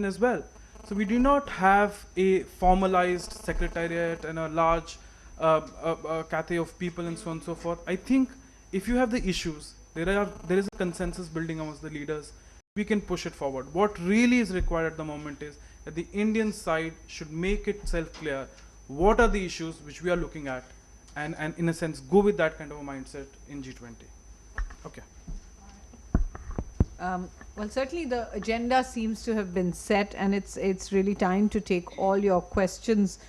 happen as well. So we do not have a formalized secretariat and a large cathay of people and so on and so forth. I think if you have the issues, there is a consensus building amongst the leaders, we can push it forward. What really is required at the moment is that the Indian side should make itself clear what are the issues which we are looking at, and in a sense go with that kind of a mindset in G20. Okay. Well, certainly the agenda seems to have been set, and it's really time to take all your questions.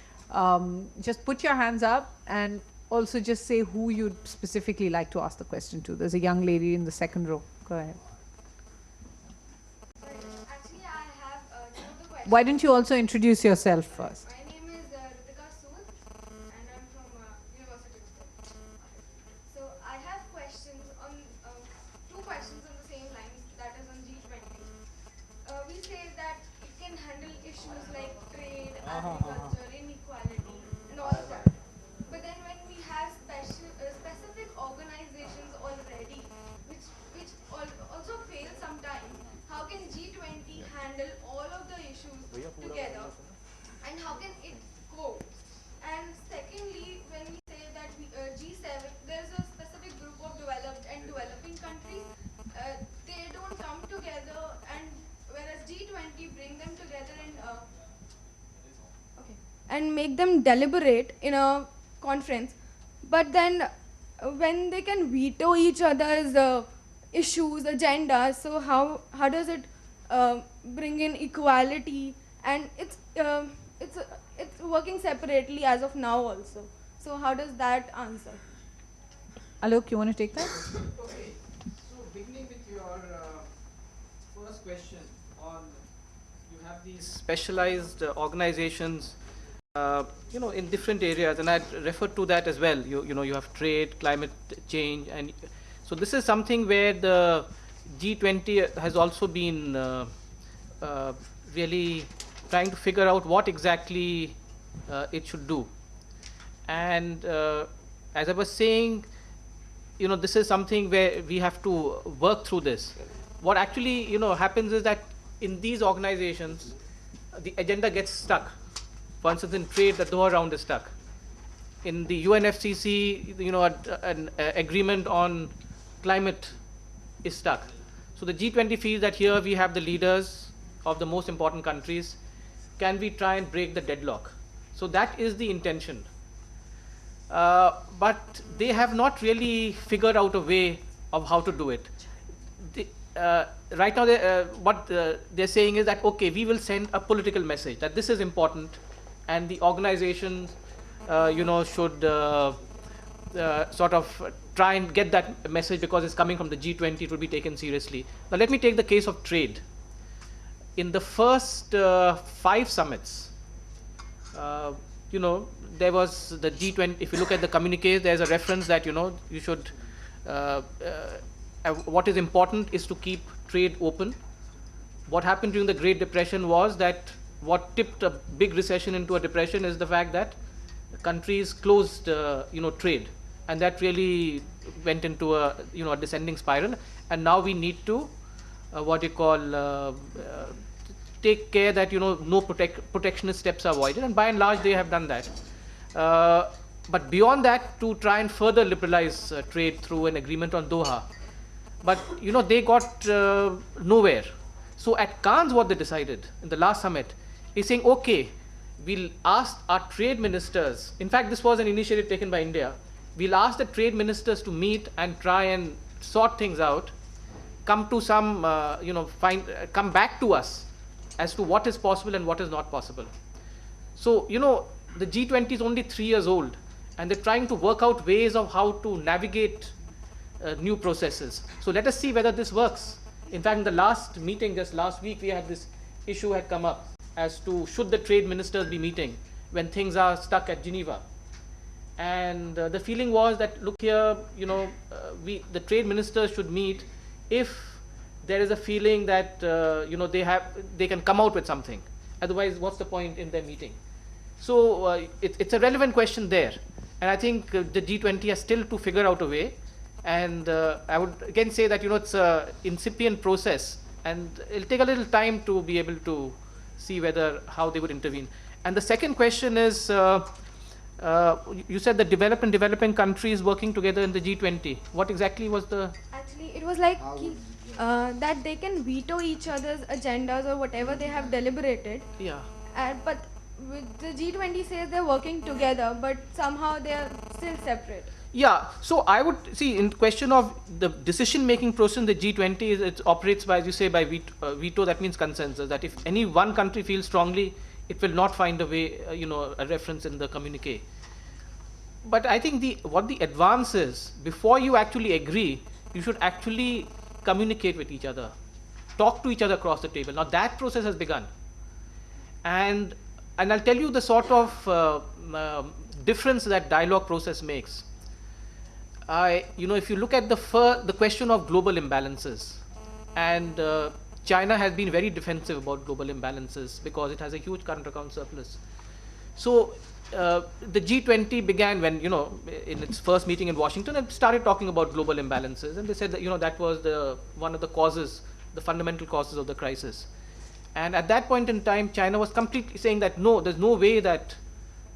Just put your hands up and also just say who you'd specifically like to ask the question to. There's a young lady in the second row. Go ahead. Actually, I have two of the questions. Why don't you also introduce yourself first? My name is Ritika Sood, and I'm from University of State. So I have questions on two questions on the same lines, that is on G20. We say that it can handle issues like trade, agriculture, inequality, and all of that. But then when we have specific organizations already, which also fail sometimes, how can G20 handle all of the issues together, and how can it cope? And secondly, when we say that G7, there's a specific group of developed and developing countries, they don't come together, and whereas G20 bring them together and make them deliberate in a conference, but then when they can veto each other's issues, agendas, so how does it bring in equality? And it's working separately as of now also. So how does that answer? Alok, you want to take that? Okay, so beginning with your first question on, you have these specialized organizations, in different areas, and I referred to that as well. You have trade, climate change, and so this is something where the G20 has also been really trying to figure out what exactly it should do. And as I was saying, this is something where we have to work through this. What actually happens is that in these organizations, the agenda gets stuck. For instance, in trade, the Doha round is stuck. In the UNFCCC, an agreement on climate is stuck. So the G20 feels that here we have the leaders of the most important countries. Can we try and break the deadlock? So that is the intention. But they have not really figured out a way of how to do it. Right now, what they're saying is that, okay, we will send a political message that this is important, and the organizations, should sort of try and get that message because it's coming from the G20, it will be taken seriously. Now, let me take the case of trade. In the first 5 summits, there was the G20. If you look at the communiques, there's a reference that you should. What is important is to keep trade open. What happened during the Great Depression was that what tipped a big recession into a depression is the fact that countries closed, trade, and that really went into a descending spiral. And now we need to, take care that no protectionist steps are avoided, and by and large they have done that. But beyond that, to try and further liberalize trade through an agreement on Doha, but they got nowhere. So at Cannes, what they decided in the last summit is saying, okay, we'll ask our trade ministers. In fact, this was an initiative taken by India. We'll ask the trade ministers to meet and try and sort things out, come to some, come back to us as to what is possible and what is not possible. So, the G20 is only 3 years old, and they're trying to work out ways of how to navigate new processes. So let us see whether this works. In fact, in the last meeting, just last week, we had this issue had come up as to should the trade ministers be meeting when things are stuck at Geneva. And the feeling was that, look here, the trade ministers should meet if there is a feeling that they can come out with something. Otherwise, what's the point in their meeting? So it's a relevant question there, and I think the G20 has still to figure out a way. And I would again say that it's an incipient process, and it'll take a little time to be able to see whether how they would intervene. And the second question is, you said that developed and developing countries working together in the G20. What exactly was the? Actually, it was like that they can veto each other's agendas or whatever they have deliberated. Yeah. But with the G20 says they're working together, but somehow they are still separate. Yeah, so I would see in question of the decision-making process in the G20, it operates by, as you say, by veto. That means consensus. That if any one country feels strongly, it will not find a way, a reference in the communique. But I think what the advance is, before you actually agree, you should actually communicate with each other, talk to each other across the table. Now that process has begun, and I'll tell you the sort of difference that dialogue process makes. If you look at the question of global imbalances, and China has been very defensive about global imbalances because it has a huge current account surplus. So the G20 began when, in its first meeting in Washington, and started talking about global imbalances, and they said that, that was one of the causes, the fundamental causes of the crisis. And at that point in time, China was completely saying that no, there's no way that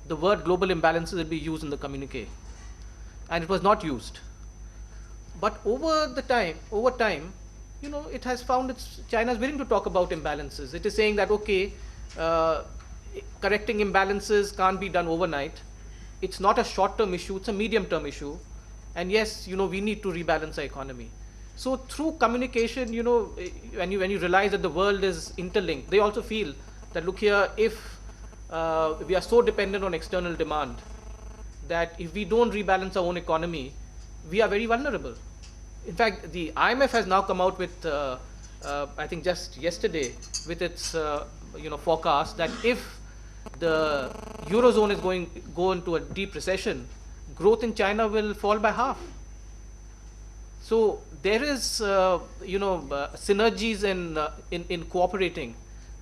the word global imbalances will be used in the communique. And it was not used. But over time, it has found China is willing to talk about imbalances. It is saying that, okay, correcting imbalances can't be done overnight. It's not a short-term issue, it's a medium-term issue. And yes, we need to rebalance our economy. So through communication, when you realize that the world is interlinked, they also feel that, look here, if we are so dependent on external demand, that if we don't rebalance our own economy, we are very vulnerable. In fact, the IMF has now come out with, I think just yesterday, with its forecast that if the Eurozone is go into a deep recession, growth in China will fall by half. So there is, synergies in cooperating.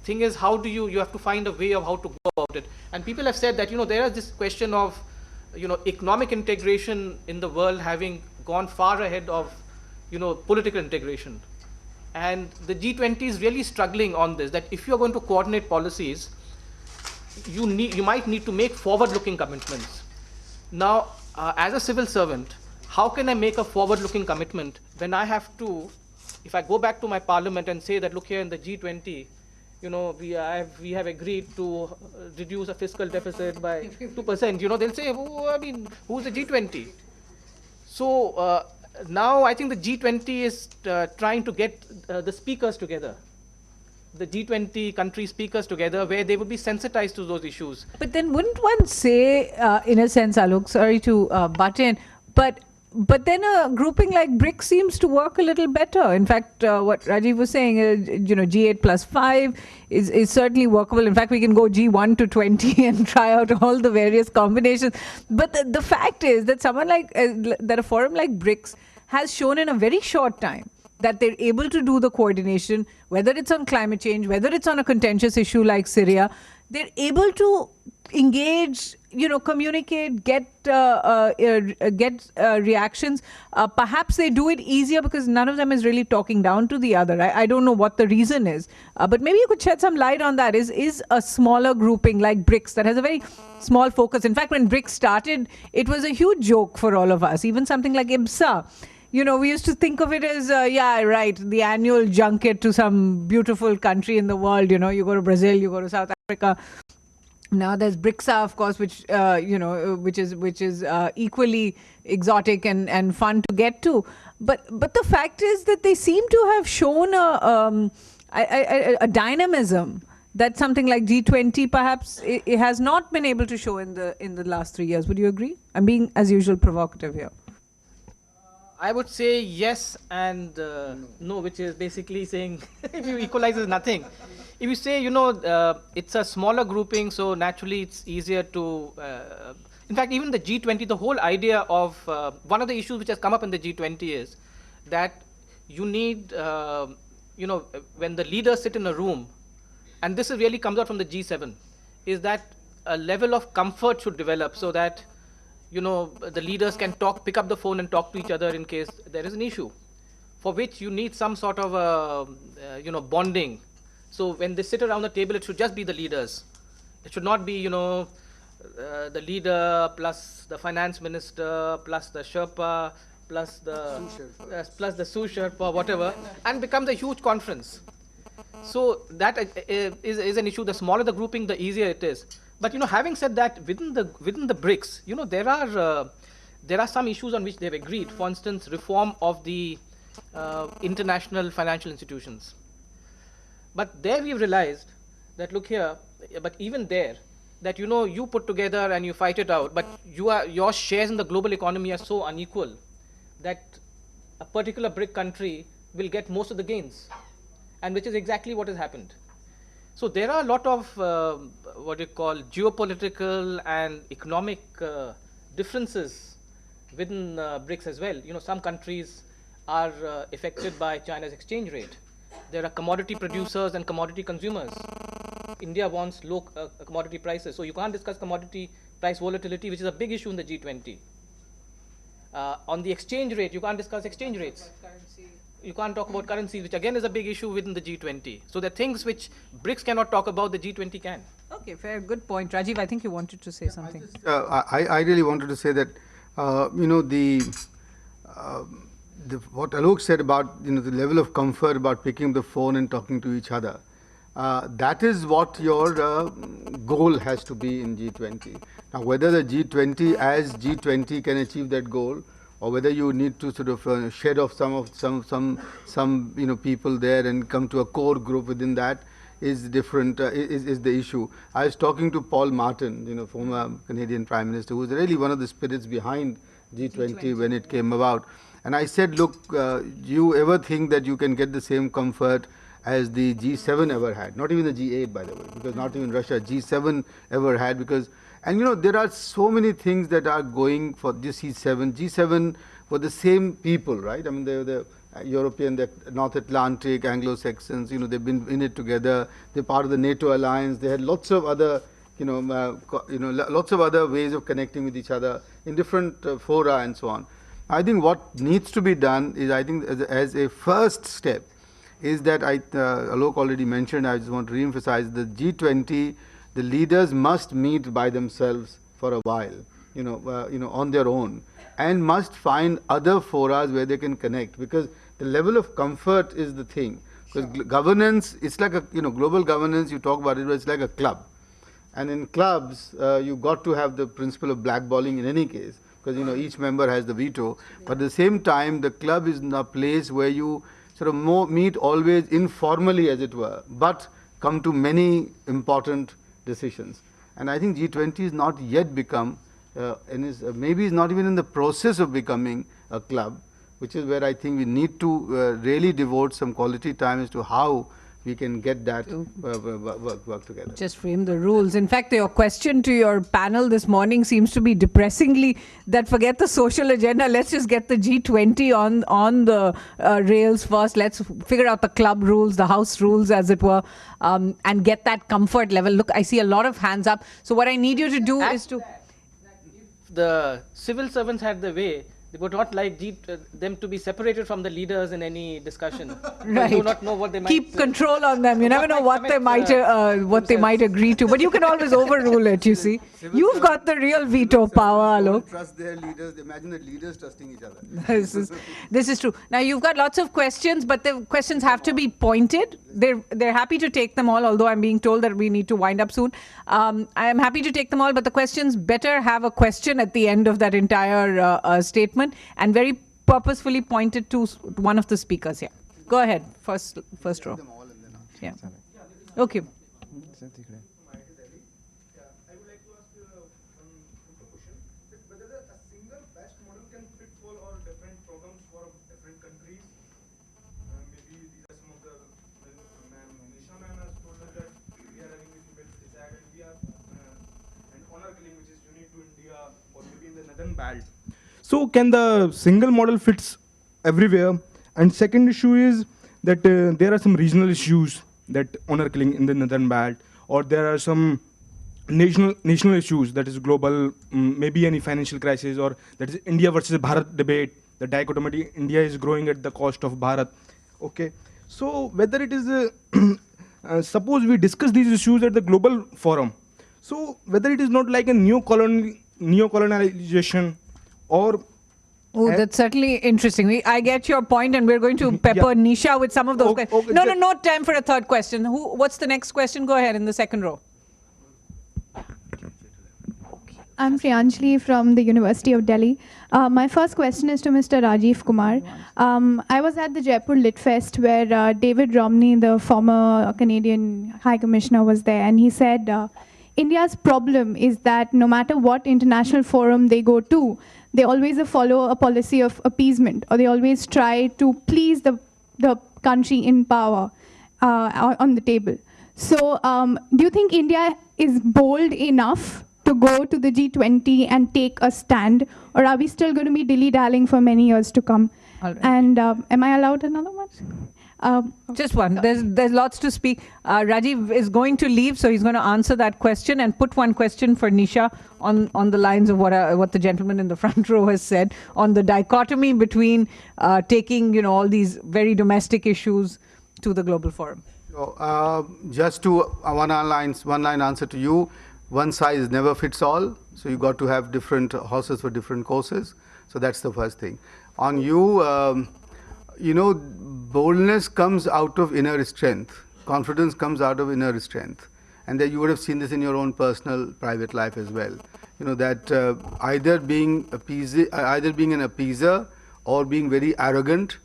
Thing is, how do you have to find a way of how to go about it. And people have said that, there is this question of, economic integration in the world having gone far ahead of, political integration. And the G20 is really struggling on this, that if you are going to coordinate policies, you might need to make forward-looking commitments. Now, as a civil servant, how can I make a forward-looking commitment when I have to, if I go back to my parliament and say that, look here in the G20, we have agreed to reduce a fiscal deficit by 2%. They'll say, who's the G20? So now I think the G20 is trying to get the speakers together, the G20 country speakers together, where they would be sensitized to those issues. But then wouldn't one say, in a sense, Alok, sorry to butt in, but then a grouping like BRICS seems to work a little better. In fact, what Rajiv was saying, G8 plus 5 is certainly workable. In fact, we can go G1 to 20 and try out all the various combinations. But the fact is that that a forum like BRICS has shown in a very short time that they're able to do the coordination, whether it's on climate change, whether it's on a contentious issue like Syria, they're able to engage, communicate, get reactions. Perhaps they do it easier because none of them is really talking down to the other. I don't know what the reason is, but maybe you could shed some light on that. Is a smaller grouping like BRICS that has a very small focus. In fact, when BRICS started, it was a huge joke for all of us. Even something like IBSA. We used to think of it as, the annual junket to some beautiful country in the world. You go to Brazil, you go to South Africa. Now there's BRICSA, of course, which is equally exotic and fun to get to. But the fact is that they seem to have shown a dynamism that something like G20 perhaps it has not been able to show in the last 3 years. Would you agree? I'm being, as usual, provocative here. I would say yes and no, which is basically saying if you equalize is nothing. If you say, it's a smaller grouping, so naturally it's easier to, in fact, even the G20, the whole idea of, one of the issues which has come up in the G20 is that you need, when the leaders sit in a room, and this really comes out from the G7, is that a level of comfort should develop so that, the leaders can pick up the phone and talk to each other in case there is an issue, for which you need some sort of, bonding So when they sit around the table, it should just be the leaders. It should not be, the leader plus the finance minister plus the Sherpa plus the sous Sherpa, whatever, and becomes a huge conference. So that is an issue. The smaller the grouping, the easier it is. But having said that, within the BRICS, there are some issues on which they've agreed. For instance, reform of the international financial institutions. But there we've realized that, look here, but even there, that you put together and you fight it out, but your shares in the global economy are so unequal that a particular BRIC country will get most of the gains, and which is exactly what has happened. So there are a lot of what you call geopolitical and economic differences within BRICS as well. Some countries are affected by China's exchange rate. There are commodity producers and commodity consumers. India wants low commodity prices, so you can't discuss commodity price volatility, which is a big issue in the G20. On the exchange rate, you can't discuss exchange rates. You can't talk about currency, which again is a big issue within the G20. So there are things which BRICS cannot talk about, the G20 can. Okay, fair, good point. Rajiv, I think you wanted to say something. I really wanted to say that, what Alok said about the level of comfort about picking up the phone and talking to each other, that is what your goal has to be in G20. Now, whether the G20 as G20 can achieve that goal, or whether you need to sort of shed off some people there and come to a core group within that is different, is the issue. I was talking to Paul Martin, former Canadian Prime Minister, who was really one of the spirits behind G20 when it came about. And I said, look, do you ever think that you can get the same comfort as the G7 ever had? Not even the G8, by the way, because not even Russia, G7 ever had, because, and there are so many things that are going for this G7. G7 were the same people, right? I mean, they're the European, the North Atlantic, Anglo-Saxons, they've been in it together. They're part of the NATO alliance. They had lots of other, lots of other ways of connecting with each other in different fora and so on. I think what needs to be done is, I think as a first step, is that Alok already mentioned, I just want to re-emphasize, the G20, the leaders must meet by themselves for a while, on their own, and must find other forums where they can connect, because the level of comfort is the thing. Because governance, it's like a, global governance, you talk about it, but it's like a club. And in clubs, you've got to have the principle of blackballing in any case, because each member has the veto. But at the same time, the club is a place where you sort of meet always informally, as it were, but come to many important decisions. And I think G20 is not yet become, and maybe is not even in the process of becoming a club, which is where I think we need to really devote some quality time as to how we can get that work together. Just frame the rules. In fact, your question to your panel this morning seems to be depressingly that forget the social agenda, let's just get the G20 on the rails first. Let's figure out the club rules, the house rules, as it were, and get that comfort level. Look, I see a lot of hands up. So what I need you to do is to... If the civil servants had the way, they would not like them to be separated from the leaders in any discussion. Right. They do not know what they might keep control on them. You never know what they might agree to, but you can always overrule it. You see, you've got the real veto power, Alok. Trust their leaders. Imagine the leaders trusting each other. This is true. Now you've got lots of questions, but the questions have to be pointed. They're happy to take them all, although I'm being told that we need to wind up soon. I am happy to take them all, but the questions better have a question at the end of that entire statement, and very purposefully pointed to one of the speakers here. Go ahead, first row. Yeah. Okay. So can the single model fits everywhere? And second issue is that there are some regional issues that honor killing in the northern belt, or there are some national issues, that is global, maybe any financial crisis, or that is India versus Bharat debate, the dichotomy, India is growing at the cost of Bharat. Okay, so whether it is suppose we discuss these issues at the global forum. So whether it is not like a neo-colonialization or Oh, that's certainly interesting. I get your point, and we're going to pepper Nisha with some of those. Okay, No time for a third question. What's the next question? Go ahead in the second row. I'm Priyanjali from the University of Delhi. My first question is to Mr. Rajiv Kumar. I was at the Jaipur Lit Fest where David Romney, the former Canadian High Commissioner, was there, and he said India's problem is that no matter what international forum they go to, they always follow a policy of appeasement, or they always try to please the country in power on the table. So do you think India is bold enough to go to the G20 and take a stand, or are we still going to be dilly-dallying for many years to come? All right. And am I allowed another one? Just one. There's lots to speak. Rajiv is going to leave, so he's going to answer that question and put one question for Nisha on the lines of what the gentleman in the front row has said on the dichotomy between taking all these very domestic issues to the global forum. Just to one line answer to you. One size never fits all, so you got to have different horses for different courses. So that's the first thing. On you, boldness comes out of inner strength. Confidence comes out of inner strength. And that you would have seen this in your own personal, private life as well. That either being an appeaser or being very arrogant,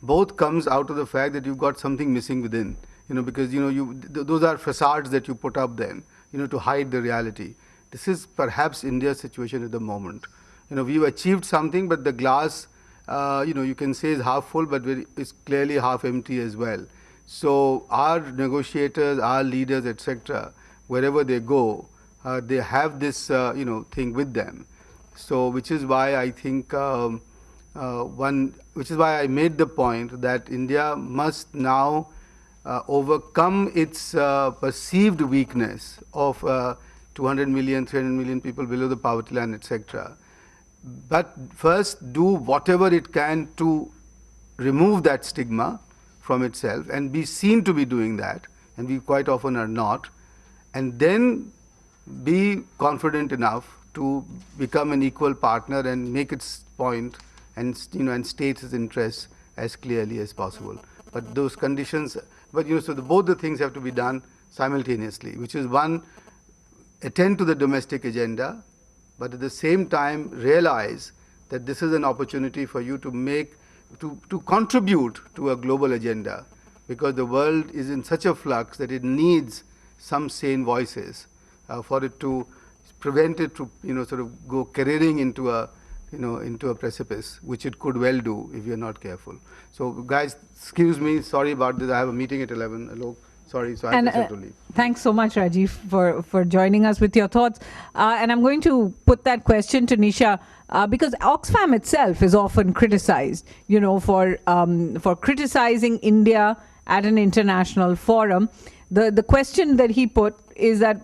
both comes out of the fact that you've got something missing within. Because those are facades that you put up then, to hide the reality. This is perhaps India's situation at the moment. We've achieved something, but the glass, you can say is half full, but it's clearly half empty as well. So our negotiators, our leaders, etc., wherever they go, they have this, thing with them. So which is why I think which is why I made the point that India must now overcome its perceived weakness of 200 million, 300 million people below the poverty line, etc. But first do whatever it can to remove that stigma from itself and be seen to be doing that, and we quite often are not, and then be confident enough to become an equal partner and make its point and state its interests as clearly as possible. But those conditions, so both the things have to be done simultaneously, which is one, attend to the domestic agenda, but at the same time realize that this is an opportunity for you to contribute to a global agenda, because the world is in such a flux that it needs some sane voices for it to prevent it to sort of go careering into a precipice, which it could well do if you're not careful. So guys, excuse me, sorry about this. I have a meeting at 11. Hello. Sorry, so I have to leave. Thanks so much, Rajiv, for joining us with your thoughts. And I'm going to put that question to Nisha because Oxfam itself is often criticized, for criticizing India at an international forum. The question that he put is that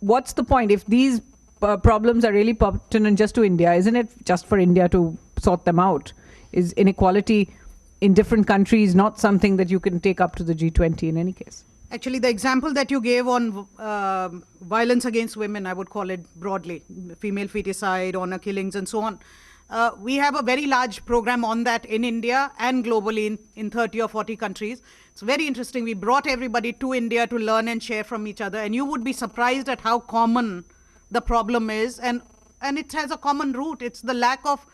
what's the point if these problems are really pertinent just to India? Isn't it just for India to sort them out? Is inequality in different countries not something that you can take up to the G20 in any case? Actually, the example that you gave on violence against women, I would call it broadly, female feticide, honor killings, and so on. We have a very large program on that in India and globally in 30 or 40 countries. It's very interesting. We brought everybody to India to learn and share from each other, and you would be surprised at how common the problem is, and it has a common root. It's the lack of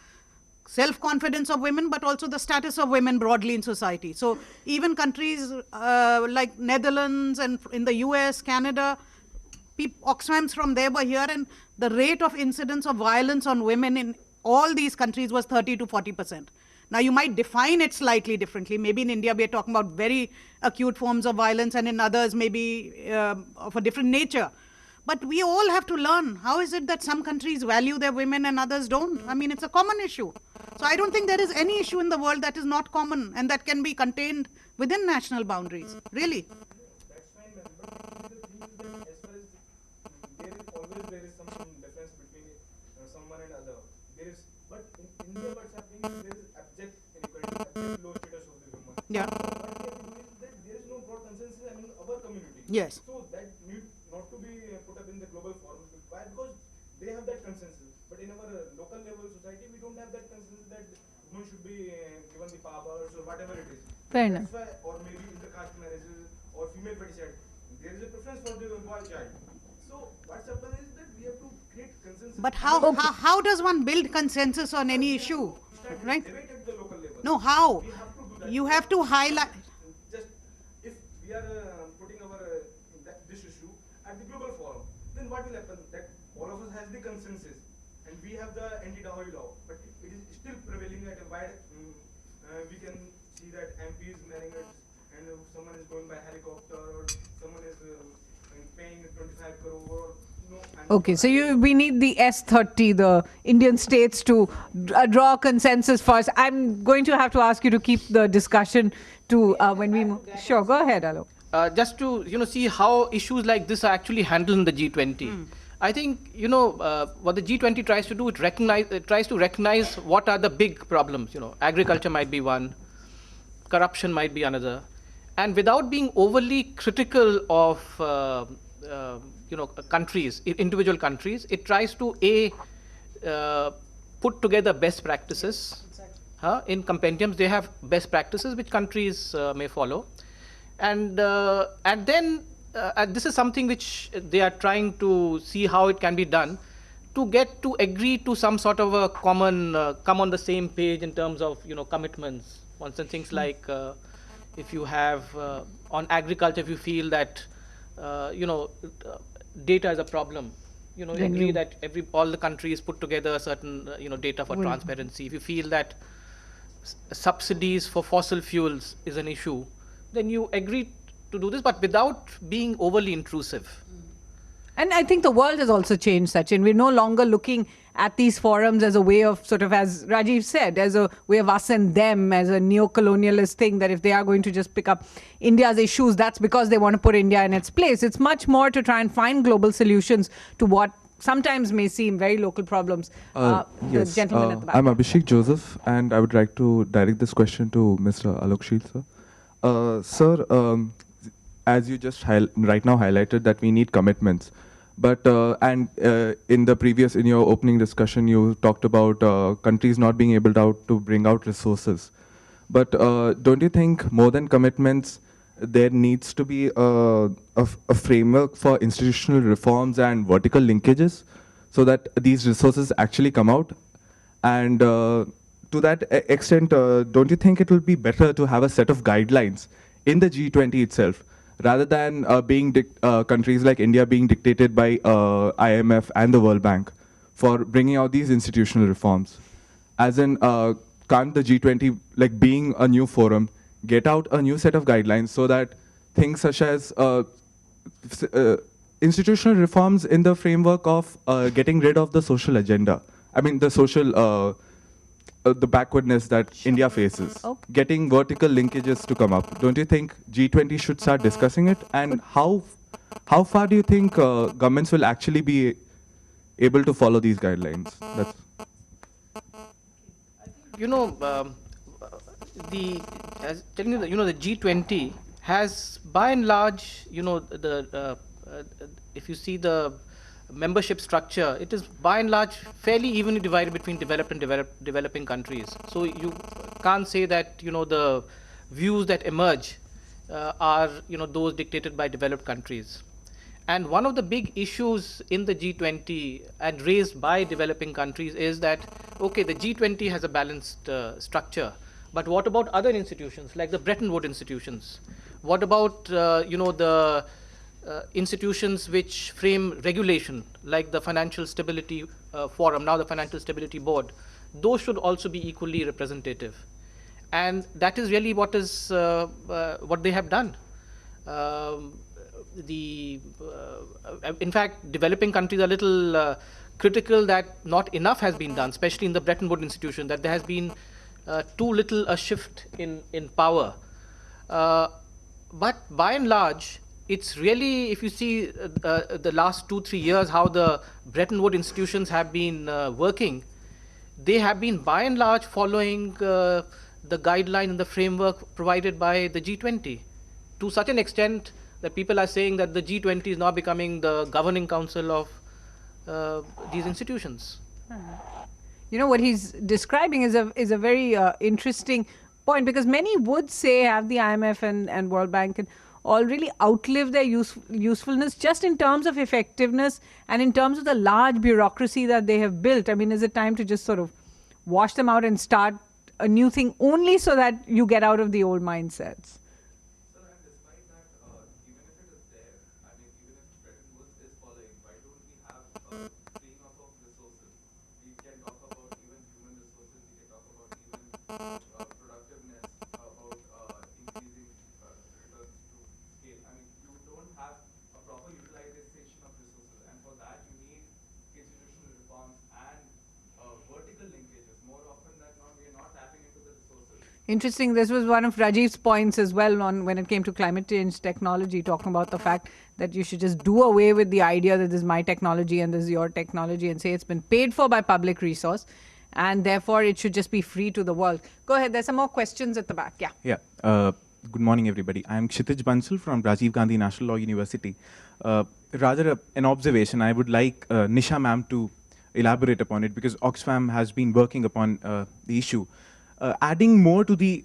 self-confidence of women, but also the status of women broadly in society. So even countries like Netherlands and in the US, Canada, Oxfams from there were here, and the rate of incidence of violence on women in all these countries was 30 to 40%. Now you might define it slightly differently. Maybe in India we are talking about very acute forms of violence, and in others maybe of a different nature. But we all have to learn. How is it that some countries value their women and others don't? I mean, it's a common issue. So I don't think there is any issue in the world that is not common and that can be contained within national boundaries, really. That's fine, ma'am. But the thing is that as far as there is some difference between someone and other. But in India, what's happening is there is abject inequality, abject low status of the woman. Yeah. What we have to do is that there is no broad consensus among our community. Yes. So that need not to be put up in the global forum. Why? Because they have that consensus. But in our local level society, we don't have that consensus that women should be given the powers or whatever it is. Fair That's enough. why, or maybe intercaste marriages or female feticide, there is a preference for the boy child. So what's happened is that we have to create consensus. But how does one build consensus on any issue, right? Debate at the local level. No, how? We have to do that. You have to highlight. Just if we are putting our this issue at the global forum, then what will happen? That all of us has the consensus, and we have the anti-dowry law, but it is still prevailing at a wide. We can see that MP is marrying it, and someone is going by helicopter, or someone is paying 25 crore. Or, no, and Okay, so we need the S30, the Indian states, to draw a consensus first. I'm going to have to ask you to keep the discussion to when we move. Sure, go ahead, Alok. Just to see how issues like this are actually handled in the G20. I think what the G20 tries to do, it tries to recognize what are the big problems. Agriculture might be one, corruption might be another, and without being overly critical of countries, individual countries, it tries to put together best practices. In compendiums, they have best practices which countries may follow. And then this is something which they are trying to see how it can be done to get to agree to some sort of a common, come on the same page in terms of, commitments. For instance, things like if you have, on agriculture, if you feel that, data is a problem, you agree that all the countries put together certain, data for transparency. If you feel that subsidies for fossil fuels is an issue, then you agree to do this, but without being overly intrusive. And I think the world has also changed, Sachin. We're no longer looking at these forums as a way of sort of, as Rajiv said, as a way of us and them, as a neo-colonialist thing, that if they are going to just pick up India's issues, that's because they want to put India in its place. It's much more to try and find global solutions to what sometimes may seem very local problems. Yes, the gentleman at the back. I'm Abhishek Joseph, and I would like to direct this question to Mr. Alok Sheel, sir. Sir, as you just right now highlighted that we need commitments, but in your opening discussion, you talked about countries not being able to bring out resources. But don't you think more than commitments, there needs to be a framework for institutional reforms and vertical linkages so that these resources actually come out? And to that extent, don't you think it will be better to have a set of guidelines in the G20 itself, rather than countries like India being dictated by IMF and the World Bank for bringing out these institutional reforms? As in, can't the G20, like being a new forum, get out a new set of guidelines so that things such as institutional reforms in the framework of getting rid of the social agenda, I mean the social the backwardness that India faces, getting vertical linkages to come up. Don't you think G20 should start discussing it? And how far do you think governments will actually be able to follow these guidelines? That's the G20 has, by and large, if you see the membership structure, it is by and large fairly evenly divided between developed and developing countries. So you can't say that the views that emerge are those dictated by developed countries. And one of the big issues in the G20 and raised by developing countries is that, okay, the G20 has a balanced structure, but what about other institutions like the Bretton Woods institutions? What about the institutions which frame regulation, like the Financial Stability Forum, now the Financial Stability Board? Those should also be equally representative. And that is really what they have done. In fact, developing countries are a little critical that not enough has been done, especially in the Bretton Woods institution, that there has been too little a shift in power. But by and large, it's really, if you see the last 2-3 years, how the Bretton Woods institutions have been working, they have been by and large following the guideline and the framework provided by the G20. To such an extent, that people are saying that the G20 is now becoming the governing council of these institutions. You know, what he's describing is a very interesting point, because many would say have the IMF and World Bank and all really outlive their usefulness just in terms of effectiveness and in terms of the large bureaucracy that they have built. I mean, is it time to just sort of wash them out and start a new thing only so that you get out of the old mindsets? Sir, and despite that, even if it is there, I mean, even if Bretton Woods is following, why don't we have a freeing up of resources? We can talk about even human resources, we can talk about even productiveness, about increasing returns to scale. I mean, you don't have a proper utilization of resources, and for that you need institutional reforms and vertical linkages. More often than not, we are not tapping into the resources. Interesting. This was one of Rajiv's points as well on when it came to climate change technology, talking about the fact that you should just do away with the idea that this is my technology and this is your technology, and say it's been paid for by public resource and therefore it should just be free to the world. Go ahead. There's some more questions at the back. Yeah. Yeah. Good morning, everybody. I am Kshitij Bansal from Rajiv Gandhi National Law University. Rather an observation, I would like Nisha ma'am to elaborate upon it, because Oxfam has been working upon the issue. Adding more to the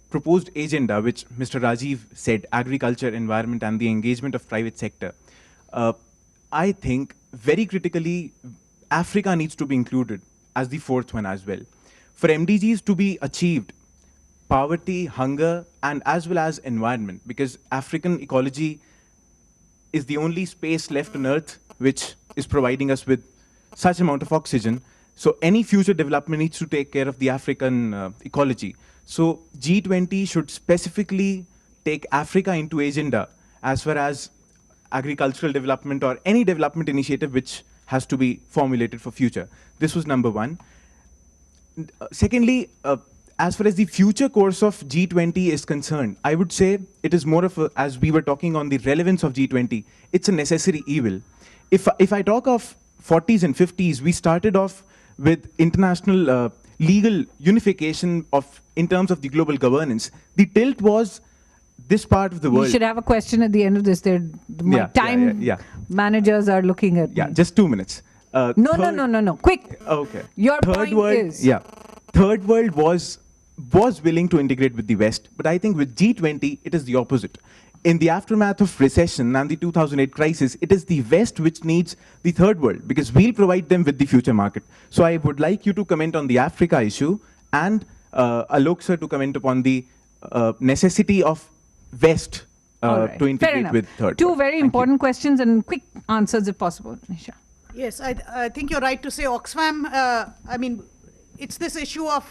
proposed agenda, which Mr. Rajiv said, agriculture, environment, and the engagement of private sector, I think very critically, Africa needs to be included as the fourth one as well. For MDGs to be achieved, poverty, hunger, and as well as environment, because African ecology is the only space left on Earth which is providing us with such amount of oxygen. So any future development needs to take care of the African ecology. So G20 should specifically take Africa into agenda as far as agricultural development or any development initiative which has to be formulated for future. This was number one. Secondly, as far as the future course of G20 is concerned, I would say it is more of a, as we were talking on the relevance of G20, it's a necessary evil. If I talk of 40s and 50s, we started off with international legal unification of in terms of the global governance. The tilt was this part of the world. You should have a question at the end of this. Managers are looking at Yeah, me. just 2 minutes. No. Quick. Okay. Your Third point world, is. Yeah. Third world was willing to integrate with the West, but I think with G20, it is the opposite. In the aftermath of recession and the 2008 crisis, it is the West which needs the third world, because we'll provide them with the future market. So I would like you to comment on the Africa issue, and Alok sir to comment upon the necessity of West All right. to Fair integrate enough. with third Two world. very Thank you. important questions and quick answers if possible. Nisha. Yes, I think you're right to say Oxfam. I mean, it's this issue of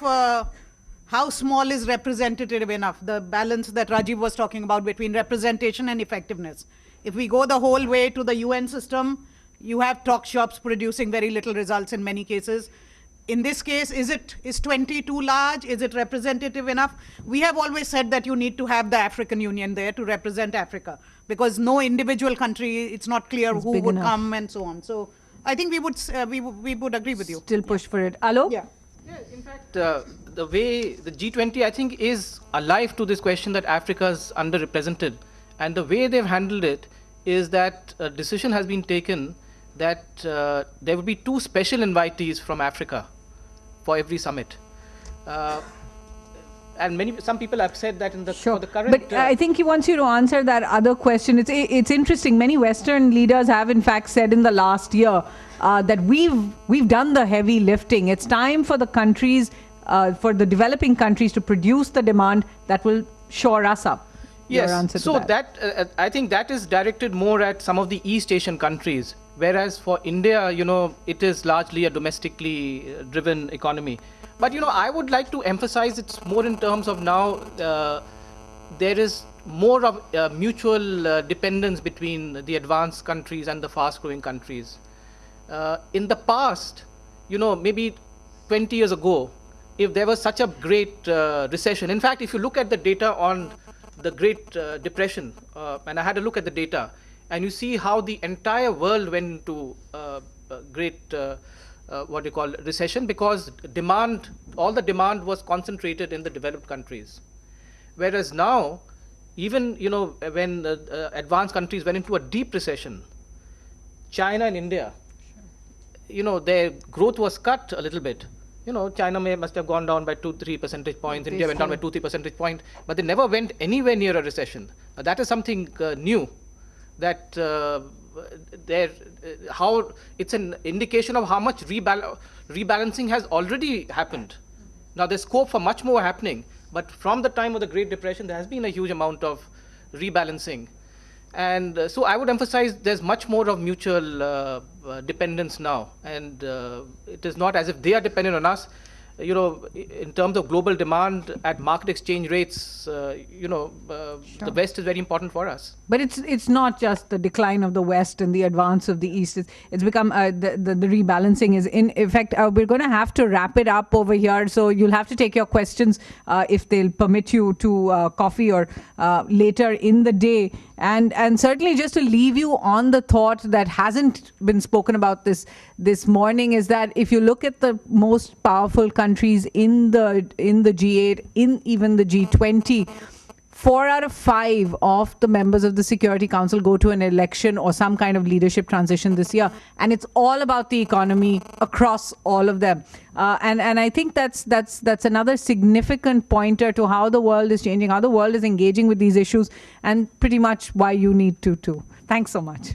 how small is representative enough, the balance that Rajiv was talking about between representation and effectiveness. If we go the whole way to the UN system, you have talk shops producing very little results in many cases. In this case, is 20 too large? Is it representative enough? We have always said that you need to have the African Union there to represent Africa, because no individual country, it's not clear It's who big would enough. come and so on. So I think we would agree with you. Still push for it. Alok? Yeah. Yeah, in fact, the way the G20, I think, is alive to this question that Africa is underrepresented. And the way they've handled it is that a decision has been taken that there will be 2 special invitees from Africa for every summit. And some people have said that for the current... But I think he wants you to answer that other question. It's interesting. Many Western leaders have, in fact, said in the last year that we've done the heavy lifting. It's time for the countries, for the developing countries, to produce the demand that will shore us up. Yes, Your answer to so that. I think that is directed more at some of the East Asian countries, whereas for India, it is largely a domestically driven economy. But, I would like to emphasize it's more in terms of now there is more of mutual dependence between the advanced countries and the fast-growing countries. In the past, maybe 20 years ago, if there was such a great recession, in fact, if you look at the data on the Great Depression, and I had a look at the data, and you see how the entire world went into great recession, because all the demand was concentrated in the developed countries. Whereas now, even when advanced countries went into a deep recession, China and India, their growth was cut a little bit. China must have gone down by 2-3 percentage points. India went down by 2-3 percentage points, but they never went anywhere near a recession. That is something new. That how it's an indication of how much rebalancing has already happened. Now there's scope for much more happening, but from the time of the Great Depression, there has been a huge amount of rebalancing. And so I would emphasize there's much more of mutual dependence now. And it is not as if they are dependent on us. In terms of global demand at market exchange rates, the West is very important for us. But it's not just the decline of the West and the advance of the East. It's become the rebalancing is in effect. We're going to have to wrap it up over here. So you'll have to take your questions if they'll permit you to coffee or later in the day. And certainly just to leave you on the thought that hasn't been spoken about this morning is that if you look at the most powerful countries in the G8, in even the G20, 4 out of 5 of the members of the Security Council go to an election or some kind of leadership transition this year. And it's all about the economy across all of them. And I think that's another significant pointer to how the world is changing, how the world is engaging with these issues, and pretty much why you need to too. Thanks so much.